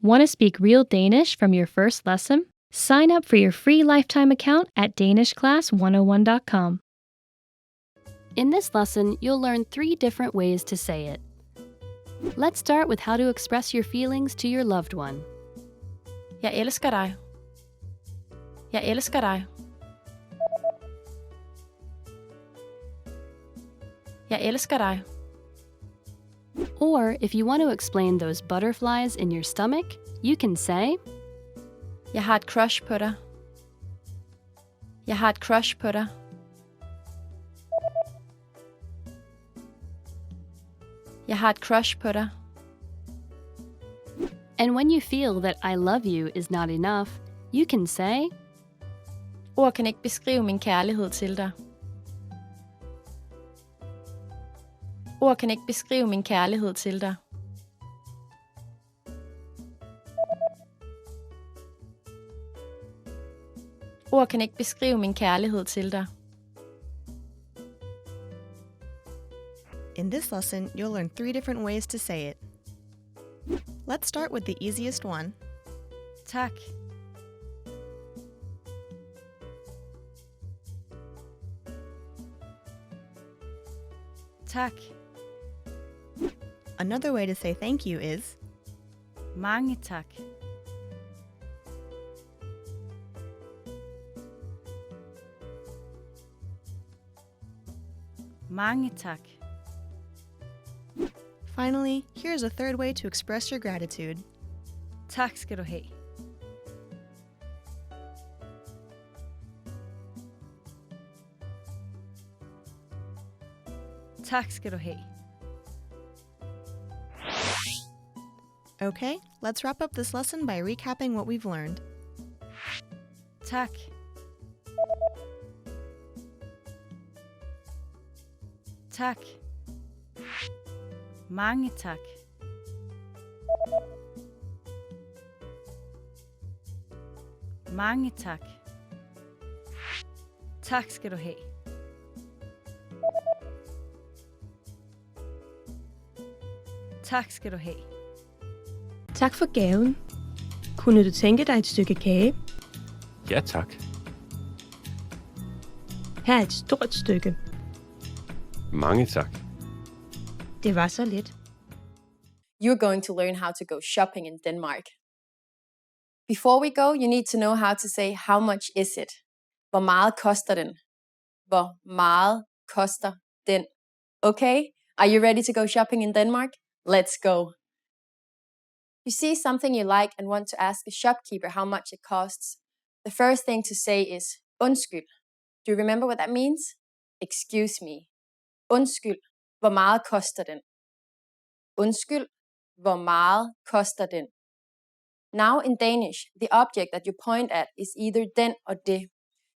Want to speak real Danish from your first lesson? Sign up for your free lifetime account at danishclass101.com. In this lesson, you'll learn 3 different ways to say it. Let's start with how to express your feelings to your loved one. Jeg elsker dig. Jeg elsker dig. Jeg elsker dig. Or if you want to explain those butterflies in your stomach, you can say, Jeg har et crush på dig. Jeg har et crush på dig. Jeg har et crush på dig. And when you feel that I love you is not enough, you can say, Ord kan ikke beskrive min kærlighed til dig. Ord kan ikke beskrive min kærlighed til dig. Ord kan ikke beskrive min kærlighed til dig. In this lesson, you'll learn 3 different ways to say it. Let's start with the easiest one. tak. Tak. Another way to say thank you is Mange tak. Mange tak. Finally, here's a third way to express your gratitude. Tak skal du have. Tak skal du have. Okay, let's wrap up this lesson by recapping what we've learned. Tak. Tak. Mange tak. Mange tak. Tak skal du have. Tak skal du have. Tak for gaven. Kunne du tænke dig et stykke kage? Ja, tak. Her er et stort stykke. Mange tak. Det var så lidt. You're going to learn how to go shopping in Denmark. Before we go, you need to know how to say how much is it? Hvor meget koster den? Hvor meget koster den? Okay? Are you ready to go shopping in Denmark? Let's go. You see something you like and want to ask a shopkeeper how much it costs. The first thing to say is undskyld. Do you remember what that means? Excuse me. Undskyld. Hvor meget koster den? Undskyld. Hvor meget koster den? Now in Danish, the object that you point at is either den or det.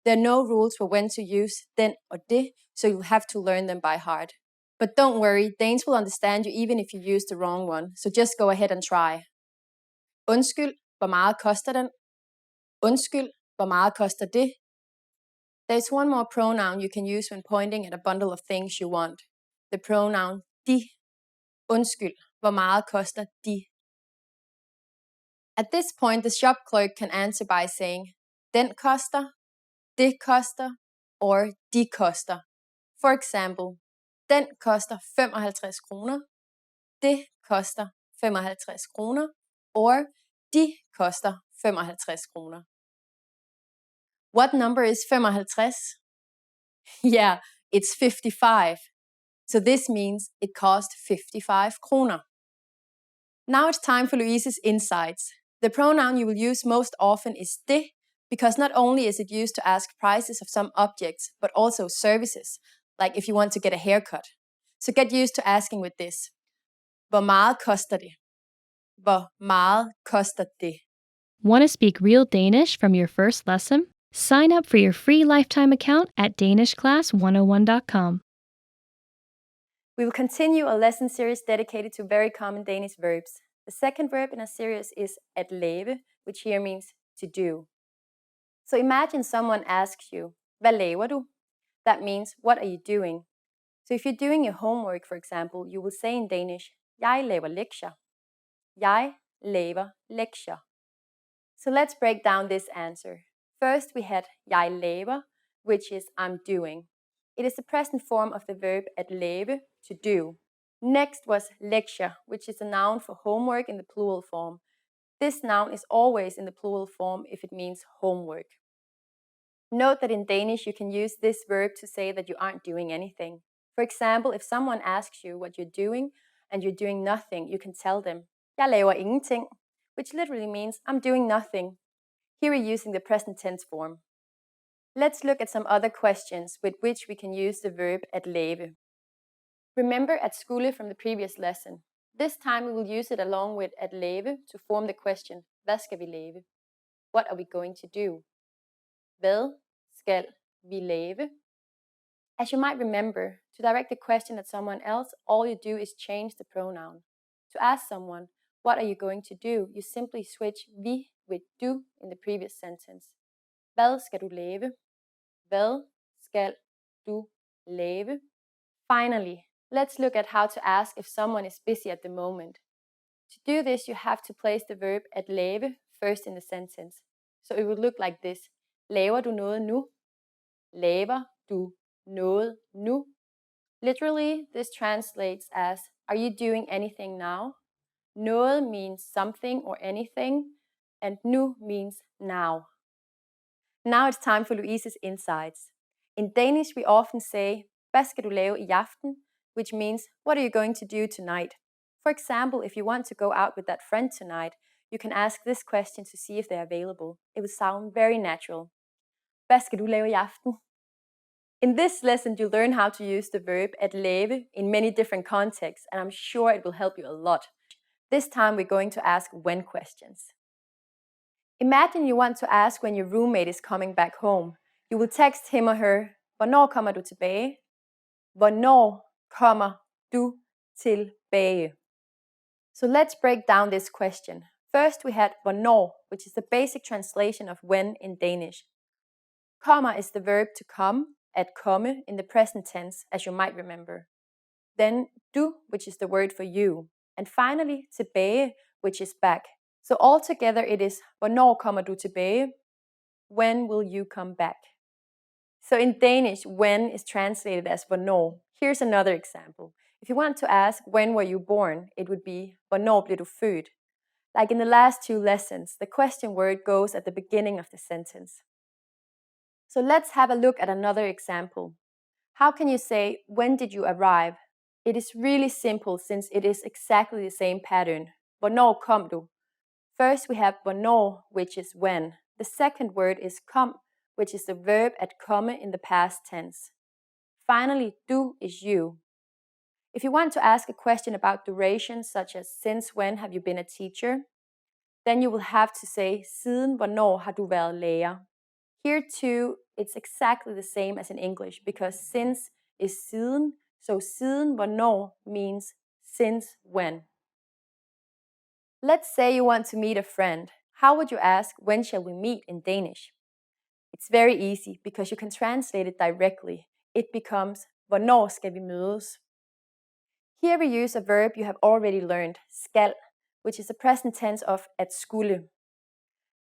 There are no rules for when to use den or det, so you'll have to learn them by heart. But don't worry, Danes will understand you even if you use the wrong one, so just go ahead and try. Undskyld, hvor meget koster den? Undskyld, hvor meget koster det? There's one more pronoun you can use when pointing at a bundle of things you want. The pronoun de. Undskyld, hvor meget koster de? At this point, the shop clerk can answer by saying, den koster, det koster, or de koster. For example, den koster 55 kroner, det koster 55 kroner, or de koster 55 kroner. What number is 55? Yeah, it's 55. So this means it cost 55 kroner. Now it's time for Louise's insights. The pronoun you will use most often is det, because not only is it used to ask prices of some objects, but also services, like if you want to get a haircut. So get used to asking with this. Hvor meget koster det? Hvor meget koster det? Want to speak real Danish from your first lesson? Sign up for your free lifetime account at danishclass101.com. We will continue a lesson series dedicated to very common Danish verbs. The second verb in our series is at lave, which here means to do. So imagine someone asks you, Hvad laver du? That means, what are you doing? So if you're doing your homework, for example, you will say in Danish, Jeg laver lektier. Jeg laver lektier. So let's break down this answer. First we had jeg laver, which is I'm doing. It is the present form of the verb at lave, to do. Next was lektier, which is a noun for homework in the plural form. This noun is always in the plural form if it means homework. Note that in Danish you can use this verb to say that you aren't doing anything. For example, if someone asks you what you're doing and you're doing nothing, you can tell them, jeg laver ingenting, which literally means I'm doing nothing. Here we're using the present tense form. Let's look at some other questions with which we can use the verb at lave. Remember at skole from the previous lesson. This time we will use it along with at lave to form the question, hvad skal vi lave? What are we going to do? Hvad skal vi lave? As you might remember, to direct the question at someone else, all you do is change the pronoun. To ask someone, what are you going to do? You simply switch vi with du in the previous sentence. Hvad skal du lave? Hvad skal du lave? Finally, let's look at how to ask if someone is busy at the moment. To do this, you have to place the verb at lave first in the sentence. So it would look like this. Laver du noget nu? Laver du noget nu? Literally, this translates as, are you doing anything now? Noget means something or anything, and nu means now. Now it's time for Louise's insights. In Danish, we often say, hvad skal du lave i aften? Which means, what are you going to do tonight? For example, if you want to go out with that friend tonight, you can ask this question to see if they're available. It will sound very natural. Hvad skal du lave i aften? In this lesson, you'll learn how to use the verb at lave in many different contexts, and I'm sure it will help you a lot. This time we're going to ask when questions. Imagine you want to ask when your roommate is coming back home. You will text him or her, hvornår kommer du tilbage? Hvornår kommer du tilbage? So let's break down this question. First we had hvornår, which is the basic translation of when in Danish. Kommer is the verb to come, at komme in the present tense, as you might remember. Then du, which is the word for you. And finally, tilbage, which is back. So altogether it is, hvornår kommer du tilbage? When will you come back? So in Danish, when is translated as hvornår. Here's another example. If you want to ask, when were you born? It would be, hvornår blev du født? Like in the last two lessons, the question word goes at the beginning of the sentence. So let's have a look at another example. How can you say, when did you arrive? It is really simple since it is exactly the same pattern. Hvornår kom du? First we have hvornår, which is when. The second word is kom, which is the verb at komme in the past tense. Finally, du is you. If you want to ask a question about duration, such as since when have you been a teacher, then you will have to say siden hvornår har du været lærer. Here too, it's exactly the same as in English because since is siden, so siden hvornår means since when. Let's say you want to meet a friend. How would you ask, when shall we meet in Danish? It's very easy because you can translate it directly. It becomes, hvornår skal vi mødes? Here we use a verb you have already learned, skal, which is the present tense of at skole.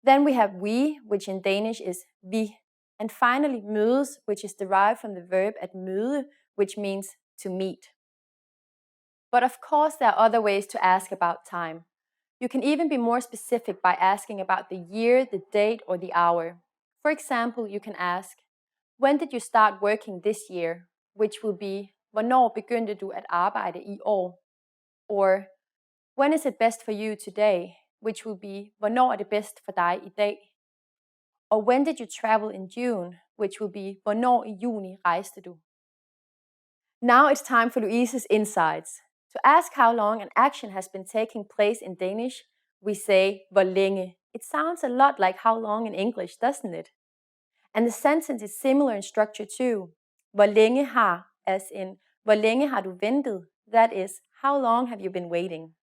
Then we have we, which in Danish is vi. And finally, mødes, which is derived from the verb at møde, which means to meet. But of course, there are other ways to ask about time. You can even be more specific by asking about the year, the date, or the hour. For example, you can ask, when did you start working this year? Which will be, hvornår begyndte du at arbejde i år? Or, when is it best for you today? Which will be, hvornår er det bedst for dig i dag? Or when did you travel in June? Which will be, hvornår i juni rejste du? Now it's time for Louise's insights. To ask how long an action has been taking place in Danish, we say hvor længe. It sounds a lot like how long in English, doesn't it? And the sentence is similar in structure too. Hvor længe har, as in, hvor længe har du ventet? That is, how long have you been waiting?